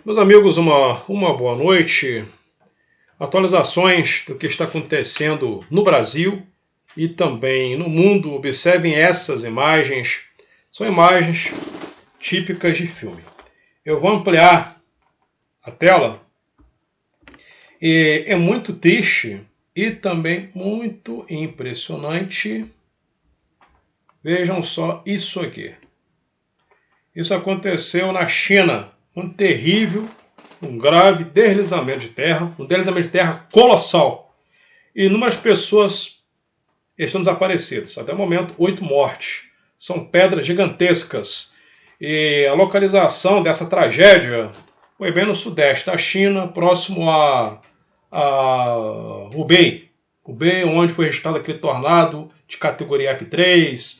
Meus amigos, uma boa noite. Atualizações do que está acontecendo no Brasil e também no mundo. Observem essas imagens. São imagens típicas de filme. Eu vou ampliar a tela. E é muito triste e também muito impressionante. Vejam só isso aqui. Isso aconteceu na China. Um grave deslizamento de terra. Um deslizamento de terra colossal. E inúmeras pessoas estão desaparecidas. Até o momento, 8 mortes. São pedras gigantescas. E a localização dessa tragédia foi bem no sudeste da China, próximo a Hubei, onde foi registrado aquele tornado de categoria F3.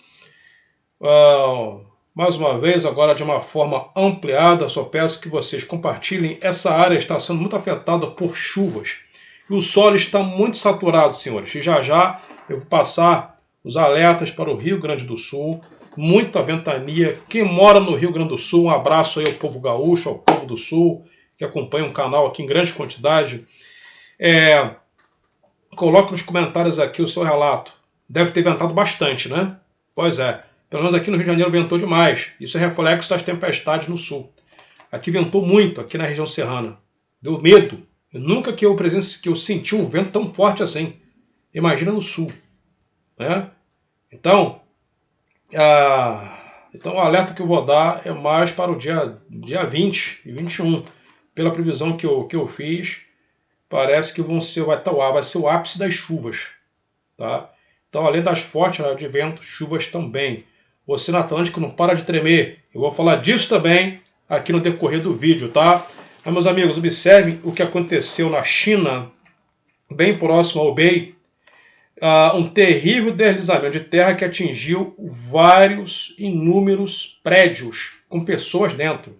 Mais uma vez, agora de uma forma ampliada, só peço que vocês compartilhem. Essa área está sendo muito afetada por chuvas. E o solo está muito saturado, senhores. E já já eu vou passar os alertas para o Rio Grande do Sul. Muita ventania. Quem mora no Rio Grande do Sul, um abraço aí ao povo gaúcho, ao povo do Sul, que acompanha o canal aqui em grande quantidade. Coloque nos comentários aqui o seu relato. Deve ter ventado bastante, né? Pois é. Pelo menos aqui no Rio de Janeiro ventou demais. Isso é reflexo das tempestades no sul. Aqui ventou muito, aqui na região serrana. Deu medo. Nunca que eu senti um vento tão forte assim. Imagina no sul. Né? Então o alerta que eu vou dar é mais para o dia 20 e 21. Pela previsão que eu fiz, parece que vai ser o ápice das chuvas. Tá? Então, além das fortes de vento, chuvas também. O Oceano Atlântico não para de tremer. Eu vou falar disso também aqui no decorrer do vídeo, tá? Mas, meus amigos, observem o que aconteceu na China, bem próximo ao Hubei. Um terrível deslizamento de terra que atingiu inúmeros prédios com pessoas dentro.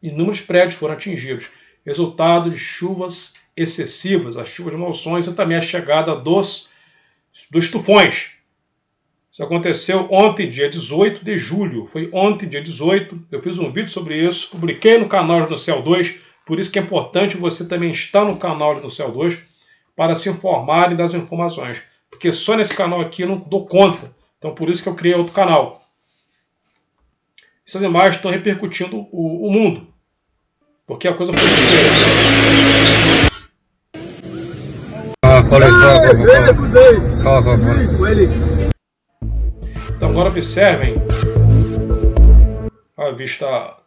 Inúmeros prédios foram atingidos. Resultado de chuvas excessivas, as chuvas de monções e também a chegada dos tufões. Isso aconteceu ontem, dia 18 de julho. Foi ontem, dia 18. Eu fiz um vídeo sobre isso, publiquei no canal no Céu 2. Por isso que é importante você também estar no canal no Céu 2 para se informarem das informações. Porque só nesse canal aqui eu não dou conta. Então por isso que eu criei outro canal. Essas imagens estão repercutindo o mundo. Porque a coisa foi diferente. Então agora observem a vista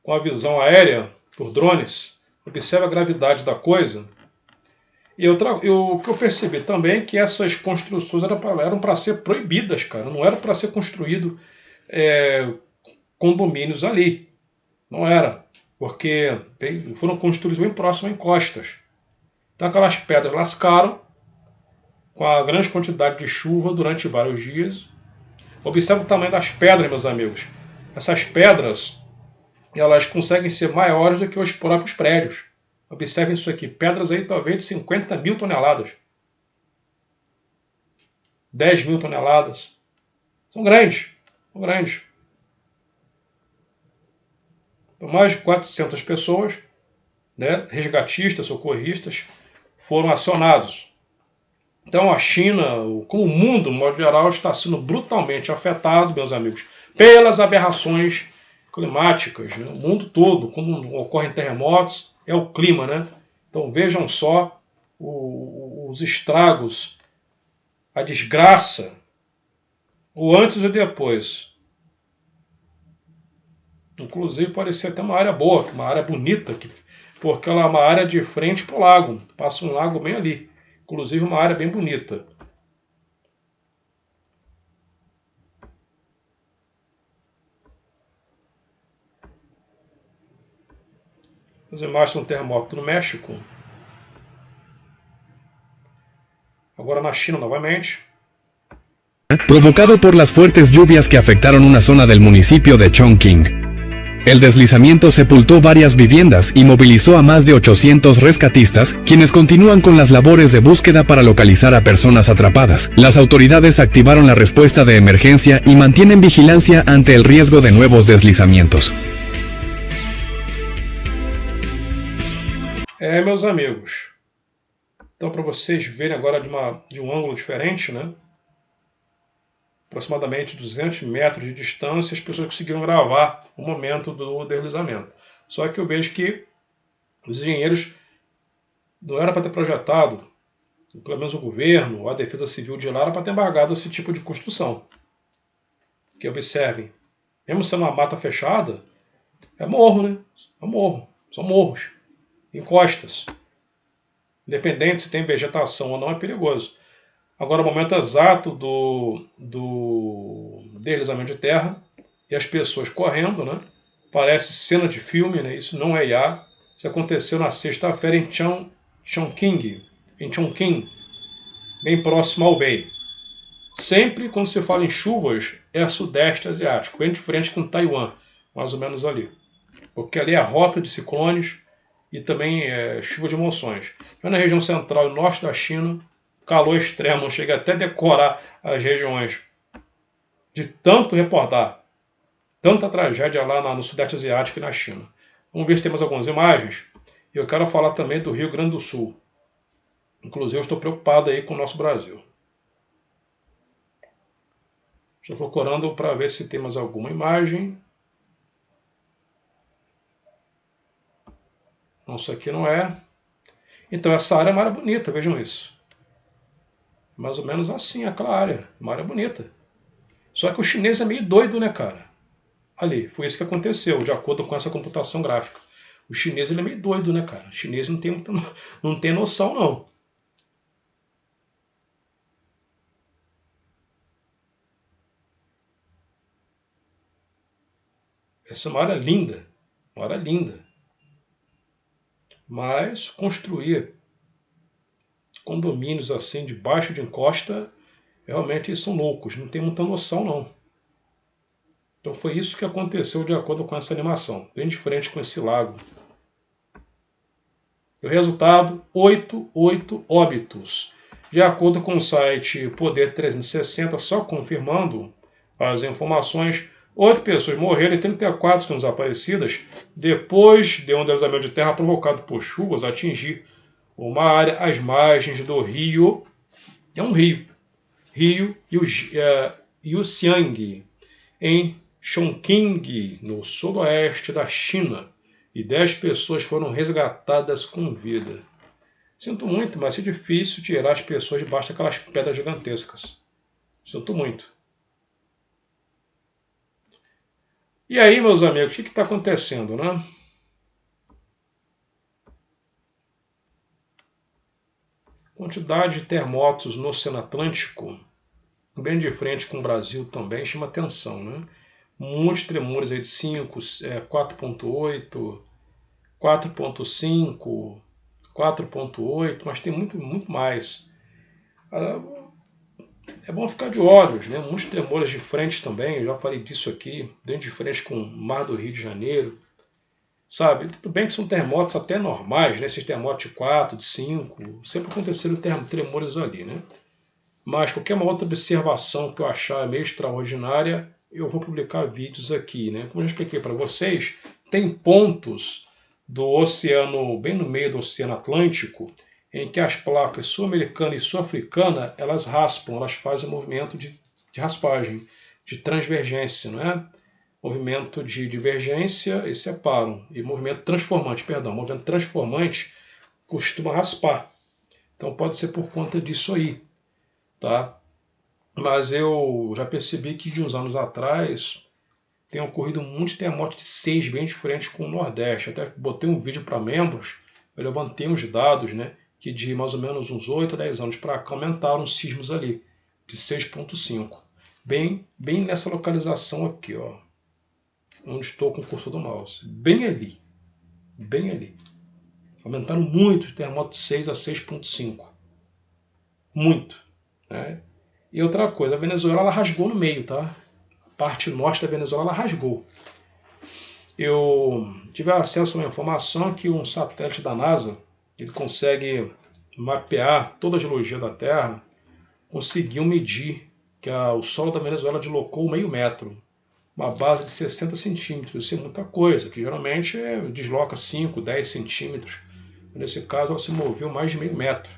com a visão aérea por drones. Observe a gravidade da coisa. E o que eu percebi também é que essas construções eram para ser proibidas, cara. Não era para ser construído condomínios ali. Não era. Porque foram construídos bem próximo a encostas. Então aquelas pedras lascaram com a grande quantidade de chuva durante vários dias. Observe o tamanho das pedras, meus amigos. Essas pedras, elas conseguem ser maiores do que os próprios prédios. Observem isso aqui. Pedras aí talvez de 50 mil toneladas. 10 mil toneladas. São grandes. São grandes. Então, mais de 400 pessoas, né, resgatistas, socorristas, foram acionados. Então a China, como o mundo, no modo geral, está sendo brutalmente afetado, meus amigos, pelas aberrações climáticas. Né? O mundo todo, quando ocorrem terremotos, é o clima. Né? Então vejam só os estragos, a desgraça, o antes e o depois. Inclusive pode ser até uma área boa, uma área bonita, porque ela é uma área de frente para o lago. Passa um lago bem ali. Inclusive uma área bem bonita. As imagens são um terremoto no México. Agora na China novamente. Provocado por las fuertes lluvias que afectaron una zona del municipio de Chongqing. El deslizamiento sepultó varias viviendas y movilizó a más de 800 rescatistas, quienes continúan con las labores de búsqueda para localizar a personas atrapadas. Las autoridades activaron la respuesta de emergencia y mantienen vigilancia ante el riesgo de nuevos deslizamientos. Meus amigos, então para vocês verem agora de um ângulo diferente, né? Aproximadamente 200 metros de distância, as pessoas conseguiram gravar o momento do deslizamento. Só que eu vejo que os engenheiros não era para ter projetado, pelo menos o governo, ou a defesa civil de lá, era para ter embargado esse tipo de construção. Que observem, mesmo sendo uma mata fechada, é morro, né? É morro, são morros, encostas. Independente se tem vegetação ou não, é perigoso. Agora, o momento exato do deslizamento de terra e as pessoas correndo, né? Parece cena de filme, né? Isso não é IA. Isso aconteceu na sexta-feira em Chongqing, bem próximo ao Hubei. Sempre quando se fala em chuvas, é sudeste asiático, bem de frente com Taiwan, mais ou menos ali. Porque ali é a rota de ciclones e também chuva de monções. Já na região central e norte da China, calor extremo, chega até a decorar as regiões de tanto reportar, tanta tragédia lá no sudeste asiático e na China. Vamos ver se temos algumas imagens. E eu quero falar também do Rio Grande do Sul. Inclusive eu estou preocupado aí com o nosso Brasil. Estou procurando para ver se temos alguma imagem. Não, isso aqui não é. Então essa área é uma área bonita, vejam isso. Mais ou menos assim, aquela área. Uma área bonita. Só que o chinês é meio doido, né, cara? Ali, foi isso que aconteceu, de acordo com essa computação gráfica. O chinês ele é meio doido, né, cara? O chinês não tem noção, não. Essa é uma área linda. Uma área linda. Mas construir condomínios assim, debaixo de encosta, realmente eles são loucos. Não tem muita noção, não. Então foi isso que aconteceu de acordo com essa animação. Bem de frente com esse lago. O resultado, 8 óbitos. De acordo com o site Poder 360, só confirmando as informações, 8 pessoas morreram e 34 estão desaparecidas depois de um deslizamento de terra provocado por chuvas atingir uma área às margens do rio. É um rio. Rio Yuxiang, em Chongqing, no sudoeste da China. E 10 pessoas foram resgatadas com vida. Sinto muito, mas é difícil tirar as pessoas debaixo daquelas pedras gigantescas. Sinto muito. E aí, meus amigos, o que está acontecendo, né? Quantidade de terremotos no Oceano Atlântico, bem de frente com o Brasil também, chama atenção, né? Muitos tremores aí de 5, 4.8, 4.5, 4.8, mas tem muito mais. É bom ficar de olhos, né? Muitos tremores de frente também, eu já falei disso aqui, dentro de frente com o Mar do Rio de Janeiro. Sabe, tudo bem que são terremotos até normais, né? Esses terremotos de 4, de 5, sempre aconteceram tremores ali, né? Mas qualquer uma outra observação que eu achar meio extraordinária, eu vou publicar vídeos aqui, né? Como eu já expliquei para vocês, tem pontos do oceano, bem no meio do Oceano Atlântico, em que as placas sul-americana e sul-africana, elas raspam, elas fazem movimento de raspagem, de transvergência, não é? Movimento de divergência e separam. E movimento transformante, movimento transformante costuma raspar. Então pode ser por conta disso aí, tá? Mas eu já percebi que de uns anos atrás tem ocorrido muitos terremotos de 6 bem diferentes com o Nordeste. Até botei um vídeo para membros, eu levantei uns dados, né? Que de mais ou menos uns 8 a 10 anos para cá aumentaram os sismos ali, de 6.5. Bem nessa localização aqui, ó. Onde estou com o cursor do mouse. Bem ali. Aumentaram muito os terremotos de 6 a 6.5. Muito. Né? E outra coisa, a Venezuela ela rasgou no meio, tá? A parte norte da Venezuela ela rasgou. Eu tive acesso a uma informação que um satélite da NASA, ele consegue mapear toda a geologia da Terra, conseguiu medir que o solo da Venezuela deslocou meio metro. Uma base de 60 centímetros, isso é muita coisa, que geralmente desloca 5, 10 centímetros. Nesse caso, ela se moveu mais de meio metro.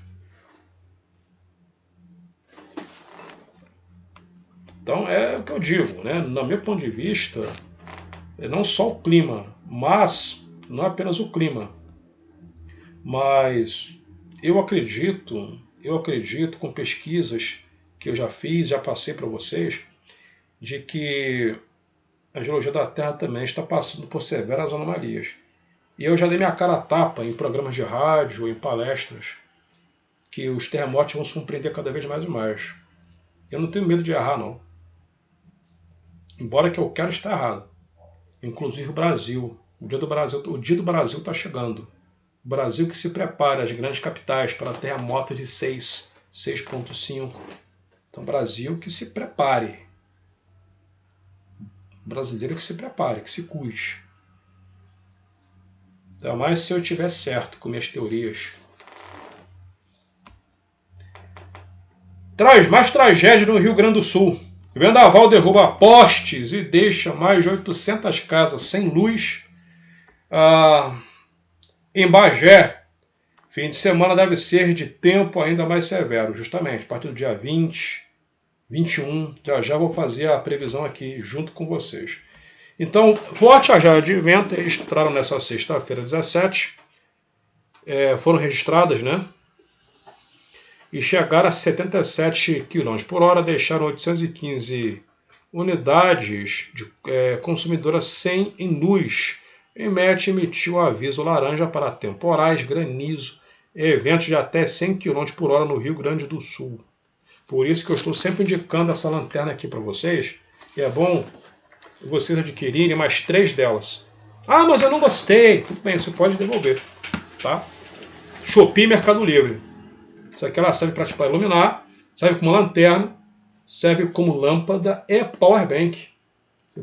Então, é o que eu digo, né? No meu ponto de vista, é não só o clima, mas não é apenas o clima, mas eu acredito com pesquisas que eu já fiz, já passei para vocês, de que a geologia da Terra também está passando por severas anomalias. E eu já dei minha cara a tapa em programas de rádio, em palestras, que os terremotos vão surpreender cada vez mais e mais. Eu não tenho medo de errar, não. Embora que eu quero estar errado. Inclusive o Brasil. O dia do Brasil está chegando. O Brasil que se prepara, as grandes capitais, para terremotos de 6, 6,5. Então, Brasil que se prepare. Brasileiro que se prepare, que se cuide. Ainda mais se eu estiver certo com minhas teorias. Traz mais tragédia no Rio Grande do Sul. O vendaval derruba postes e deixa mais de 800 casas sem luz. Em Bagé, fim de semana deve ser de tempo ainda mais severo, justamente, a partir do dia 20, 21, já vou fazer a previsão aqui junto com vocês. Então, forte rajada de vento registraram nessa sexta-feira, 17, foram registradas, né? E chegaram a 77 km por hora, deixaram 815 unidades consumidoras sem em luz. Em MET emitiu aviso laranja para temporais, granizo e eventos de até 100 km por hora no Rio Grande do Sul. Por isso que eu estou sempre indicando essa lanterna aqui para vocês. E é bom vocês adquirirem mais 3 delas. Ah, mas eu não gostei. Tudo bem, você pode devolver. Tá? Shopee e Mercado Livre. Isso aqui ela serve para iluminar, serve como lanterna, serve como lâmpada e powerbank.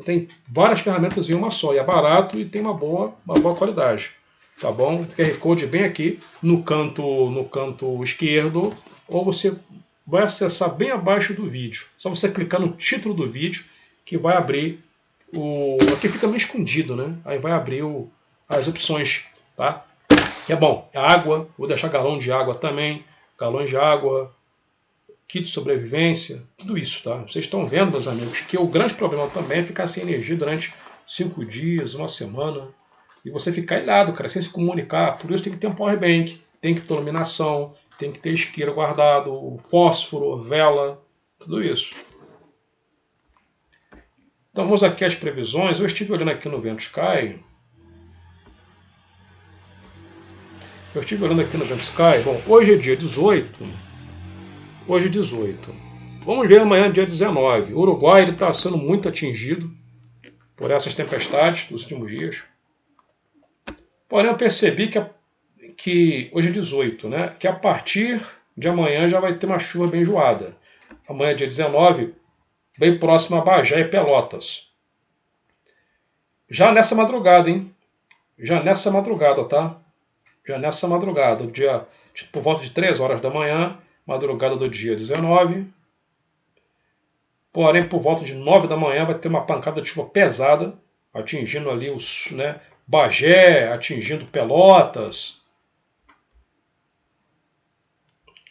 Tem várias ferramentas em uma só, e é barato e tem uma boa qualidade. Tá bom? O QR Code bem aqui no canto esquerdo, ou você vai acessar bem abaixo do vídeo. Só você clicar no título do vídeo que vai abrir aqui fica meio escondido, né? Aí vai abrir as opções, tá? E é bom, é água, vou deixar galão de água também, galões de água, kit de sobrevivência, tudo isso, tá? Vocês estão vendo, meus amigos, que o grande problema também é ficar sem energia durante 5 dias, uma semana, e você ficar ilhado, cara, sem se comunicar. Por isso tem que ter um powerbank, tem que ter iluminação, tem que ter isqueiro guardado, fósforo, vela, tudo isso. Então vamos aqui às previsões. Eu estive olhando aqui no VentoSky. Bom, hoje é dia 18. Hoje é 18. Vamos ver amanhã, dia 19. O Uruguai está sendo muito atingido por essas tempestades dos últimos dias. Porém, eu percebi que hoje é 18, né? Que a partir de amanhã já vai ter uma chuva bem enjoada. Amanhã, dia 19, bem próximo a Bagé e Pelotas. Já nessa madrugada, hein? Já nessa madrugada, tá? Já nessa madrugada, por volta de 3 horas da manhã, madrugada do dia 19. Porém, por volta de 9 da manhã vai ter uma pancada de chuva pesada, atingindo ali Bagé, atingindo Pelotas.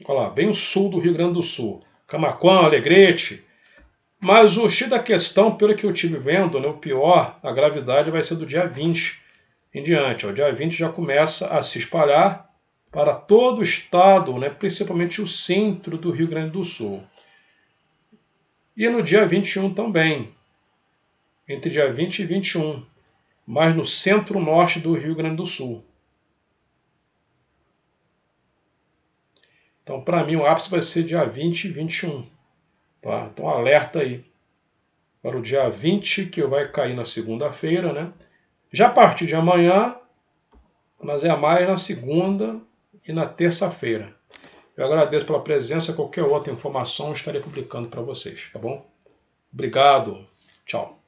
Olha lá, bem o sul do Rio Grande do Sul. Camaquã, Alegrete. Mas o X da questão, pelo que eu estive vendo, né, o pior, a gravidade vai ser do dia 20 em diante. O dia 20 já começa a se espalhar para todo o estado, né, principalmente o centro do Rio Grande do Sul. E no dia 21 também, entre dia 20 e 21, mas no centro-norte do Rio Grande do Sul. Então, para mim, o ápice vai ser dia 20 e 21. Tá? Então, alerta aí para o dia 20, que vai cair na segunda-feira, né? Já a partir de amanhã, mas é mais na segunda e na terça-feira. Eu agradeço pela presença. Qualquer outra informação eu estarei publicando para vocês, tá bom? Obrigado. Tchau.